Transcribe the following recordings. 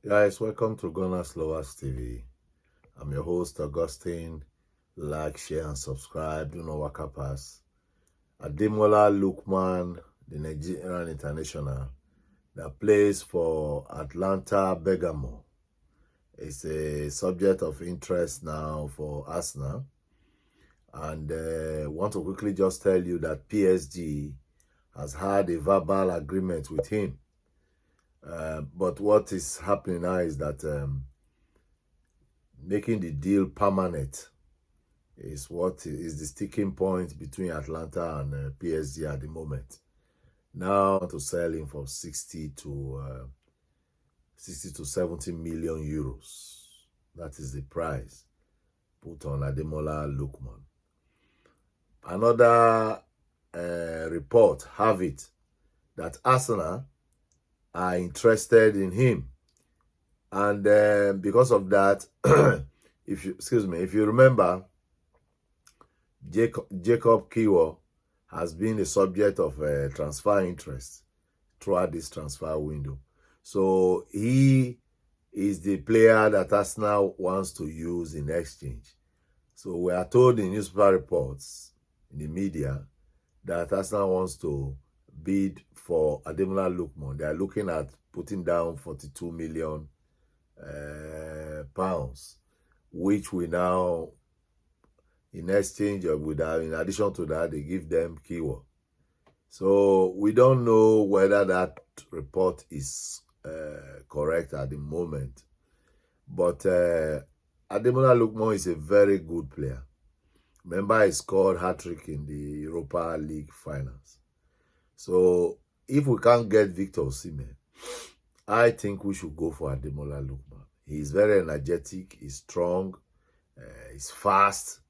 Guys, welcome to GunnersLoversTV. I'm your host, Augustine. Like, share, and subscribe. Do not waka pass. Ademola Lukman, the Nigerian international that plays for Atlanta Bergamo, is a subject of interest now for Arsenal. And want to quickly just tell you that PSG has had a verbal agreement with him. But what is happening now is that making the deal permanent is what is the sticking point between Atlanta and PSG at the moment. Now to sell him for 60 to 70 million euros. That is the price put on Ademola Lukman. Another report have it that Arsenal are interested in him, and because of that, if you remember, Jacob Kiwo has been a subject of transfer interest throughout this transfer window. So he is the player that Arsenal wants to use in exchange. So we are told in newspaper reports, in the media, that Arsenal wants to bid for Ademola Lukman. They are looking at putting down 42 million pounds, which we now, in exchange with that, in addition to that, they give them Kiwo. So we don't know whether that report is correct at the moment. But Ademola Lukman is a very good player. Remember, he scored hat-trick in the Europa League finals. So if we can't get Victor Osimhen, I think we should go for Ademola Lukman. He's very energetic, he's strong, he's fast.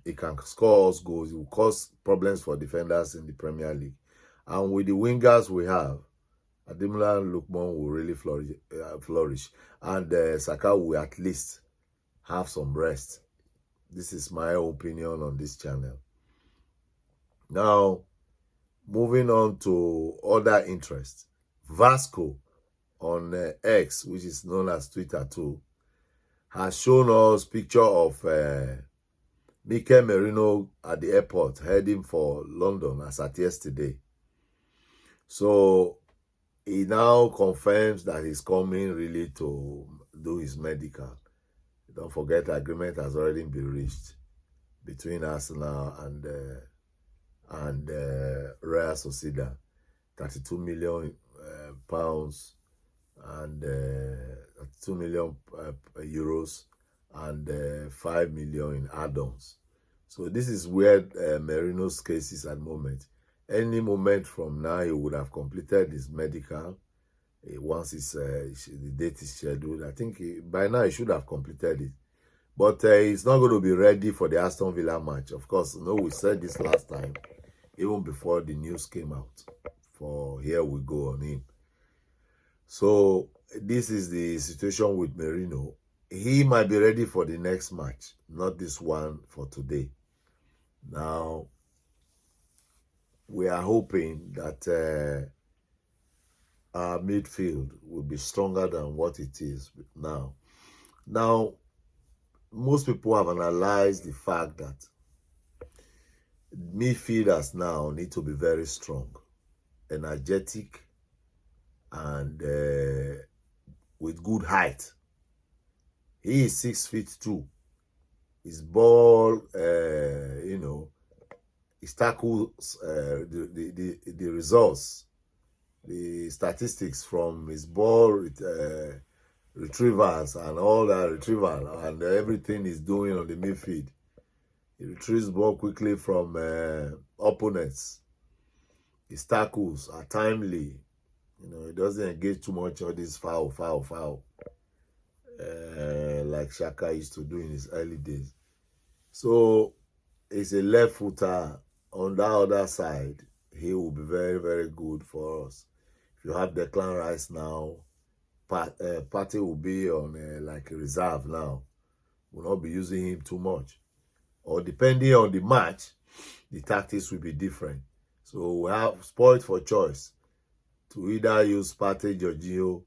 He can score us goals. He will cause problems for defenders in the Premier League. And with the wingers we have, Ademola Lukman will really flourish. And Saka will at least have some rest. This is my opinion on this channel. Now, moving on to other interests. Vasco on X, which is known as Twitter too, has shown us picture of Mikel Merino at the airport heading for London as at yesterday. So he now confirms that he's coming really to do his medical. Don't forget, the agreement has already been reached between Arsenal and Real Sociedad. 32 million pounds and 2 million euros and 5 million in add-ons. So this is where Merino's case is at the moment. Any moment from now, he would have completed his medical. Once the date is scheduled, I think by now he should have completed it. But he's not going to be ready for the Aston Villa match. Of course, we said this last time, even before the news came out. For here we go on him. So this is the situation with Merino. He might be ready for the next match, not this one for today. Now, we are hoping that our midfield will be stronger than what it is now. Now, most people have analyzed the fact that midfielders now need to be very strong, energetic, and with good height. He is 6'2". His ball, his tackles, the results, the statistics from his ball retrievals and all that retrieval and everything he's doing on the midfield. He retrieves ball quickly from opponents. His tackles are timely. He doesn't engage too much on this foul, like Shaka used to do in his early days. So he's a left footer. On the other side, he will be very, very good for us. If you have Declan Rice now, Partey will be on like a reserve now. We'll not be using him too much. Or depending on the match, the tactics will be different. So we have spoiled for choice to either use Partey, Jorginho,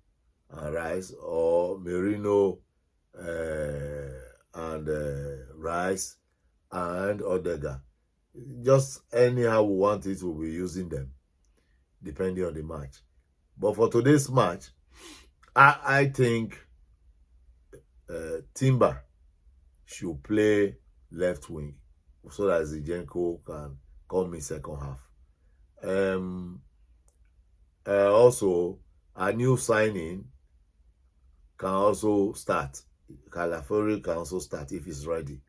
and Rice, or Merino and Rice and Odega. Just anyhow we want it, we'll be using them, depending on the match. But for today's match, I think Timber should play left wing so that Zinchenko can come in second half. Also, a new signing can also start. Calafori can also start if he's ready.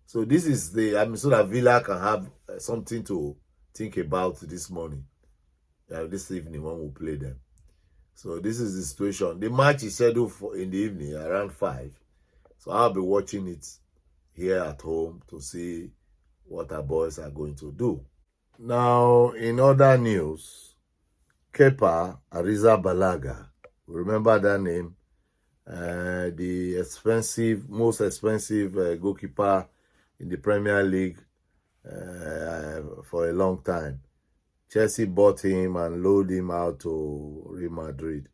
So this is so that Villa can have something to think about this morning, this evening when we play them. So this is the situation. The match is scheduled for in the evening around 5. So I'll be watching it here at home to see what our boys are going to do. Now, in other news, Kepa Arrizabalaga, remember that name? The most expensive goalkeeper in the Premier League for a long time. Chelsea bought him and loaned him out to Real Madrid.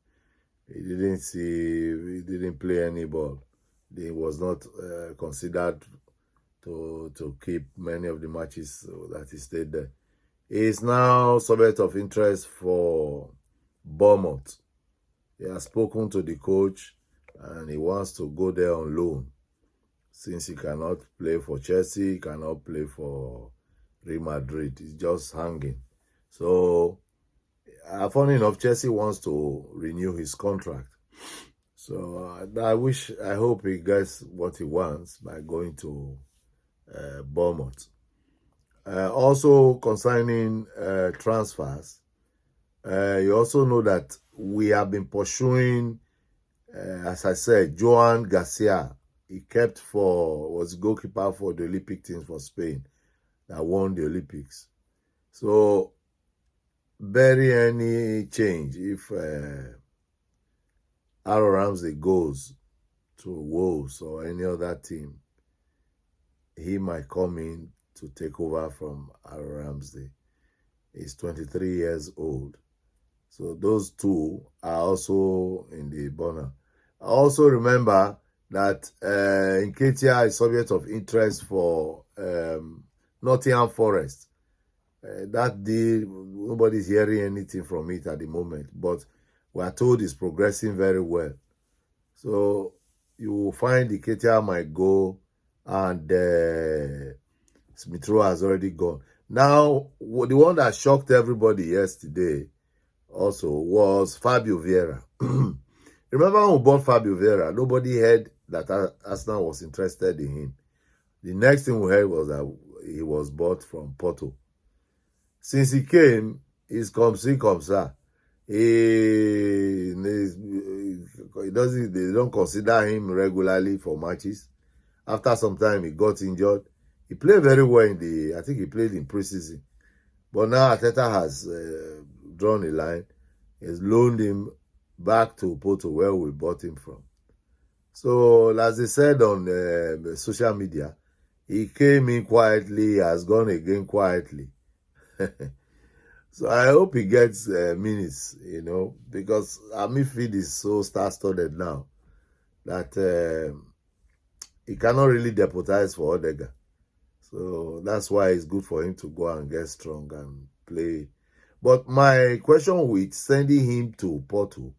He didn't play any ball. He was not considered to keep many of the matches that he stayed there. He is now subject of interest for Bournemouth. He has spoken to the coach and he wants to go there on loan. Since he cannot play for Chelsea, he cannot play for Real Madrid. He's just hanging. So, funny enough, Chelsea wants to renew his contract. So, I hope he gets what he wants by going to Bournemouth. Also, concerning transfers, you also know that we have been pursuing, as I said, Joan Garcia. He was goalkeeper for the Olympic team for Spain that won the Olympics. So, barely any change if Aaron Ramsey goes to Wolves or any other team, he might come in to take over from Aaron Ramsey. He's 23 years old. So those two are also in the burner. I also remember that Nketiah is subject of interest for Nottingham Forest. That deal, nobody's hearing anything from it at the moment, but we are told it's progressing very well. So you will find Nketiah might go, and Smith Rowe has already gone. Now, the one that shocked everybody yesterday also was Fabio Vieira. Remember when we bought Fabio Vieira, nobody heard that Arsenal was interested in him. The next thing we heard was that he was bought from Porto. Since he came, he's come ça. They don't consider him regularly for matches. After some time, he got injured. He played very well I think he played in preseason. But now Arteta has drawn a line. He's loaned him back to Porto, where we bought him from. So, as they said on social media, he came in quietly, has gone again quietly. So, I hope he gets minutes, because our midfield is so star-studded now that he cannot really deputize for Odega. So that's why it's good for him to go and get strong and play. But my question with sending him to Porto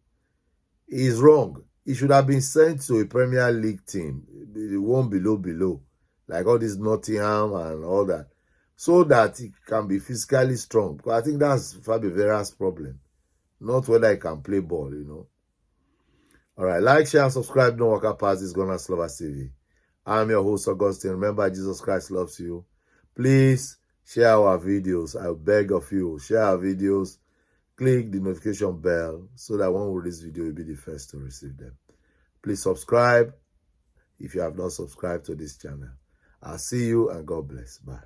is wrong. He should have been sent to a Premier League team, the one below, like all this Nottingham and all that, so that he can be physically strong. Because I think that's Fabio Vieira's problem, not whether he can play ball, All right, like, share, and subscribe. Don't walk past this GunnersLoversTV. I'm your host, Augustine. Remember, Jesus Christ loves you. Please share our videos. I beg of you, share our videos. Click the notification bell so that when we release video, you'll be the first to receive them. Please subscribe if you have not subscribed to this channel. I'll see you and God bless. Bye.